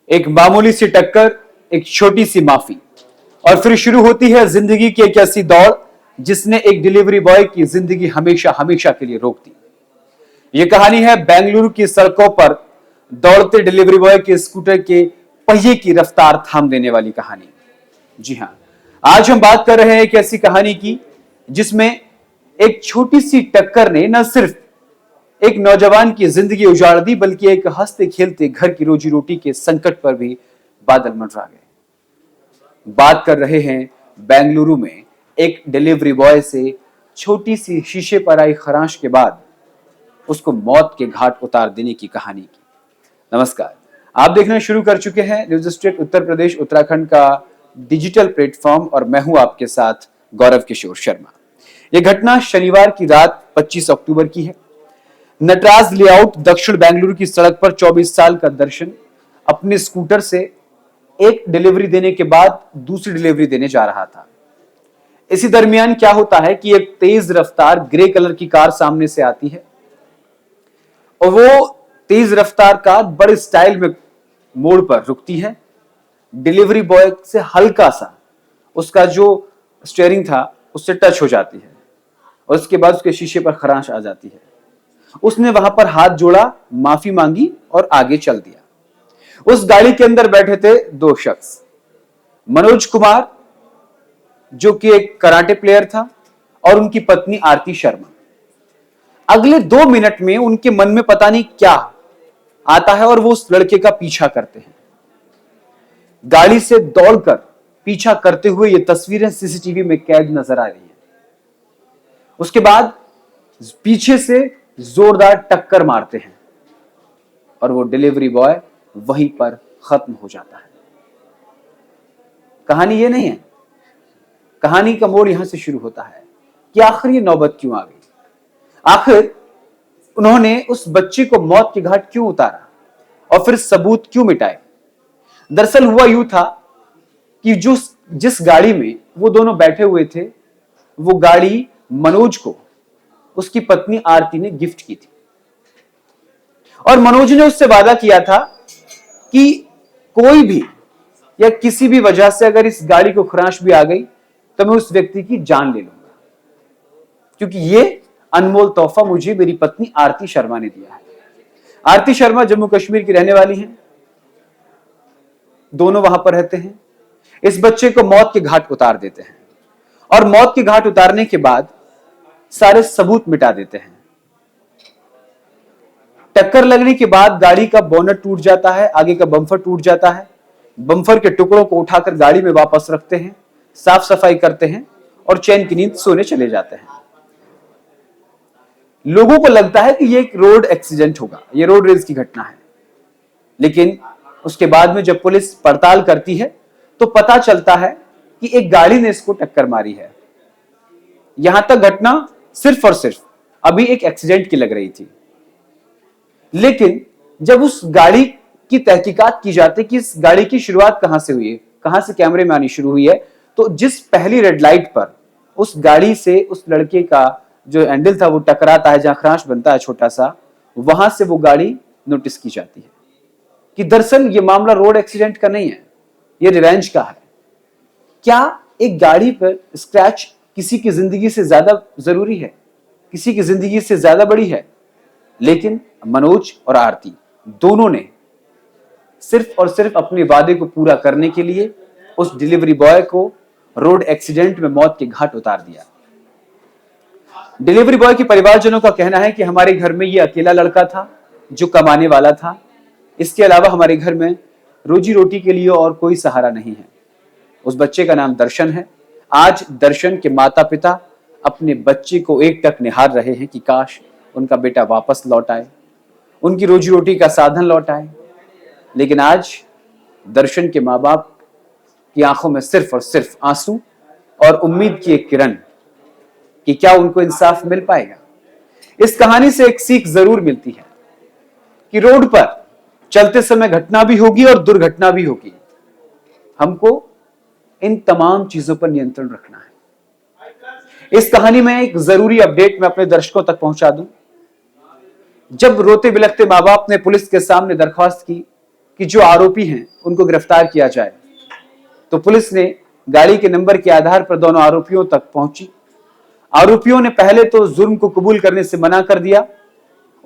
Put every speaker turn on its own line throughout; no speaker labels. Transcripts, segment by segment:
एक मामूली सी टक्कर, एक छोटी सी माफी, और फिर शुरू होती है जिंदगी की एक ऐसी दौड़ जिसने एक डिलीवरी बॉय की जिंदगी हमेशा हमेशा के लिए रोक दी। यह कहानी है बेंगलुरु की सड़कों पर दौड़ते डिलीवरी बॉय के स्कूटर के पहिए की रफ्तार थाम देने वाली कहानी। जी हां, आज हम बात कर रहे हैं एक ऐसी कहानी की जिसमें एक छोटी सी टक्कर ने न सिर्फ एक नौजवान की जिंदगी उजाड़ दी, बल्कि एक हंसते खेलते घर की रोजी रोटी के संकट पर भी बादल मंडरा गए। बात कर रहे हैं बेंगलुरु में एक डिलीवरी बॉय से छोटी सी शीशे पर आई खराश के बाद उसको मौत के घाट उतार देने की कहानी की। नमस्कार, आप देखना शुरू कर चुके हैं न्यूज स्टेट उत्तर प्रदेश उत्तराखंड का डिजिटल प्लेटफॉर्म और मैं हूं आपके साथ गौरव किशोर शर्मा। यह घटना शनिवार की रात 25 अक्टूबर की है। नटराज लेआउट दक्षिण बेंगलुरु की सड़क पर 24 साल का दर्शन अपने स्कूटर से एक डिलीवरी देने के बाद दूसरी डिलीवरी देने जा रहा था। इसी दरमियान क्या होता है कि एक तेज रफ्तार ग्रे कलर की कार सामने से आती है और वो तेज रफ्तार कार बड़े स्टाइल में मोड़ पर रुकती है। डिलीवरी बॉय से हल्का सा उसका जो स्टीयरिंग था उससे टच हो जाती है और उसके बाद उसके शीशे पर खरांश आ जाती है। उसने वहां पर हाथ जोड़ा, माफी मांगी और आगे चल दिया। उस गाड़ी के अंदर बैठे थे दो शख्स, मनोज कुमार जो कि एक कराटे प्लेयर था और उनकी पत्नी आरती शर्मा। अगले 2 मिनट में उनके मन में पता नहीं क्या आता है और वो उस लड़के का पीछा करते हैं। गाड़ी से दौड़कर पीछा करते हुए ये तस्वीरें सीसीटीवी में कैद नजर आ रही है। उसके बाद पीछे से जोरदार टक्कर मारते हैं और वो डिलीवरी बॉय वहीं पर खत्म हो जाता है। कहानी ये नहीं है, कहानी का मोड़ यहां से शुरू होता है कि आखिर ये नौबत क्यों आ गई। आखिर उन्होंने उस बच्चे को मौत के घाट क्यों उतारा और फिर सबूत क्यों मिटाए। दरअसल हुआ यूं था कि जिस गाड़ी में वो दोनों बैठे हुए थे वो गाड़ी मनोज को उसकी पत्नी आरती ने गिफ्ट की थी और मनोज ने उससे वादा किया था कि कोई भी या किसी भी वजह से अगर इस गाड़ी को खराश भी आ गई तो मैं उस व्यक्ति की जान ले लूंगा, क्योंकि ये अनमोल तोहफा मुझे मेरी पत्नी आरती शर्मा ने दिया है। आरती शर्मा जम्मू कश्मीर की रहने वाली हैं, दोनों वहां पर रहते हैं। इस बच्चे को मौत के घाट उतार देते हैं और मौत के घाट उतारने के बाद सारे सबूत मिटा देते हैं। टक्कर लगने के बाद गाड़ी का बोनट टूट जाता है, आगे का बम्फर टूट जाता है। बम्फर के टुकड़ों को उठाकर गाड़ी में वापस रखते हैं, साफ सफाई करते हैं और चैन की नींद सोने चले जाते हैं। लोगों को लगता है कि यह एक रोड एक्सीडेंट होगा, यह रोड रेस की घटना है, लेकिन उसके बाद में जब पुलिस पड़ताल करती है तो पता चलता है कि एक गाड़ी ने इसको टक्कर मारी है। यहां तक घटना सिर्फ और सिर्फ अभी एक एक्सीडेंट की लग रही थी, लेकिन जब उस गाड़ी की तहकीकात की जाती है कि इस गाड़ी की शुरुआत कहां से हुई है, कहां से कैमरे में आनी शुरू हुई है, तो जिस पहली रेड लाइट पर उस गाड़ी से उस लड़के का जो हैंडल था वो टकराता है, जहां खराश बनता है छोटा सा, वहां से वो गाड़ी नोटिस की जाती है कि दरअसल ये मामला रोड एक्सीडेंट का नहीं है, ये रिवेंज का है। क्या एक गाड़ी पर स्क्रैच किसी की जिंदगी से ज्यादा जरूरी है, किसी की जिंदगी से ज्यादा बड़ी है? लेकिन मनोज और आरती दोनों ने सिर्फ और सिर्फ अपने वादे को पूरा करने के लिए उस डिलीवरी बॉय को रोड एक्सीडेंट में मौत के घाट उतार दिया। डिलीवरी बॉय के परिवारजनों का कहना है कि हमारे घर में ये अकेला लड़का था जो कमाने वाला था, इसके अलावा हमारे घर में रोजी रोटी के लिए और कोई सहारा नहीं है। उस बच्चे का नाम दर्शन है। आज दर्शन के माता पिता अपने बच्चे को एकटक निहार रहे हैं कि काश उनका बेटा वापस लौट आए, उनकी रोजी रोटी का साधन लौट आए। लेकिन आज दर्शन के माँ बाप की आंखों में सिर्फ और सिर्फ आंसू और उम्मीद की एक किरण कि क्या उनको इंसाफ मिल पाएगा। इस कहानी से एक सीख जरूर मिलती है कि रोड पर चलते समय घटना भी होगी और दुर्घटना भी होगी। हमको इन तमाम चीजों पर नियंत्रण रखना है। इस कहानी में एक जरूरी अपडेट मैं अपने दर्शकों तक पहुंचा दूं। जब रोते बिलखते मां बाप ने पुलिस के सामने दरख्वास्त की कि जो आरोपी हैं उनको गिरफ्तार किया जाए। तो पुलिस ने गाड़ी के नंबर के आधार पर दोनों आरोपियों तक पहुंची। आरोपियों ने पहले तो जुर्म को कबूल करने से मना कर दिया।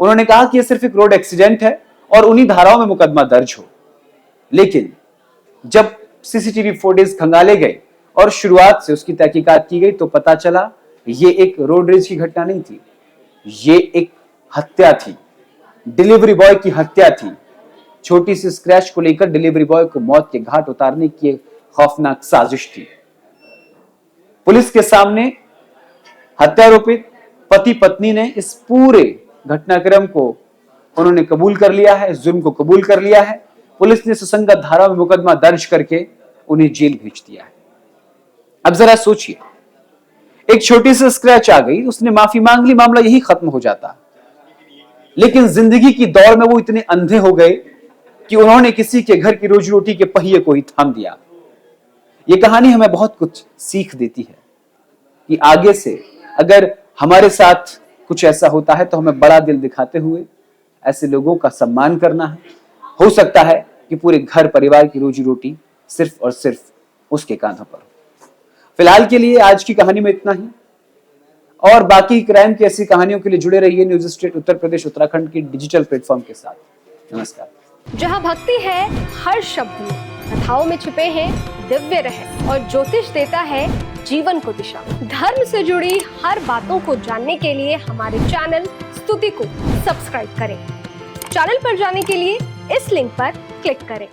उन्होंने कहा कि यह सिर्फ एक रोड एक्सीडेंट है और उन्हीं धाराओं में मुकदमा दर्ज हो। लेकिन जब सीसीटीवी फुटेज खंगाले गए और शुरुआत से उसकी तहकीकात की गई तो पता चला ये एक रोड रेज की घटना नहीं थी, ये एक हत्या थी, डिलीवरी बॉय की हत्या थी। छोटी सी स्क्रैच को लेकर डिलीवरी बॉय को मौत के घाट उतारने की एक खौफनाक साजिश थी। पुलिस के सामने हत्यारोपित पति पत्नी ने इस पूरे घटनाक्रम को उन्होंने कबूल कर लिया है, इस जुर्म को कबूल कर लिया है। पुलिस ने सुसंगत धारा में मुकदमा दर्ज करके उन्हें जेल भेज दिया है। अब जरा सोचिए, एक छोटी सी स्क्रैच आ गई, उसने माफी मांग ली, मामला यही खत्म हो जाता। लेकिन जिंदगी की दौड़ में वो इतने अंधे हो गए कि उन्होंने किसी के घर की रोजी रोटी के पहिए को ही थाम दिया। ये कहानी हमें बहुत कुछ सीख देती है कि आगे से अगर हमारे साथ कुछ ऐसा होता है तो हमें बड़ा दिल दिखाते हुए ऐसे लोगों का सम्मान करना है। हो सकता है कि पूरे घर परिवार की रोजी रोटी सिर्फ और सिर्फ उसके कांधों पर हो। फिलहाल के लिए आज की कहानी में इतना ही, और बाकी क्राइम की ऐसी कहानियों के लिए जुड़े रहिए न्यूज स्टेट उत्तर प्रदेश उत्तराखंड की डिजिटल प्लेटफॉर्म के साथ। नमस्कार।
जहां भक्ति है हर शब्द में, कथाओं में छिपे हैं दिव्य रहस्य और ज्योतिष देता है जीवन को दिशा। धर्म से जुड़ी हर बातों को जानने के लिए हमारे चैनल स्तुति को सब्सक्राइब करें। चैनल पर जाने के लिए इस लिंक पर क्लिक करें।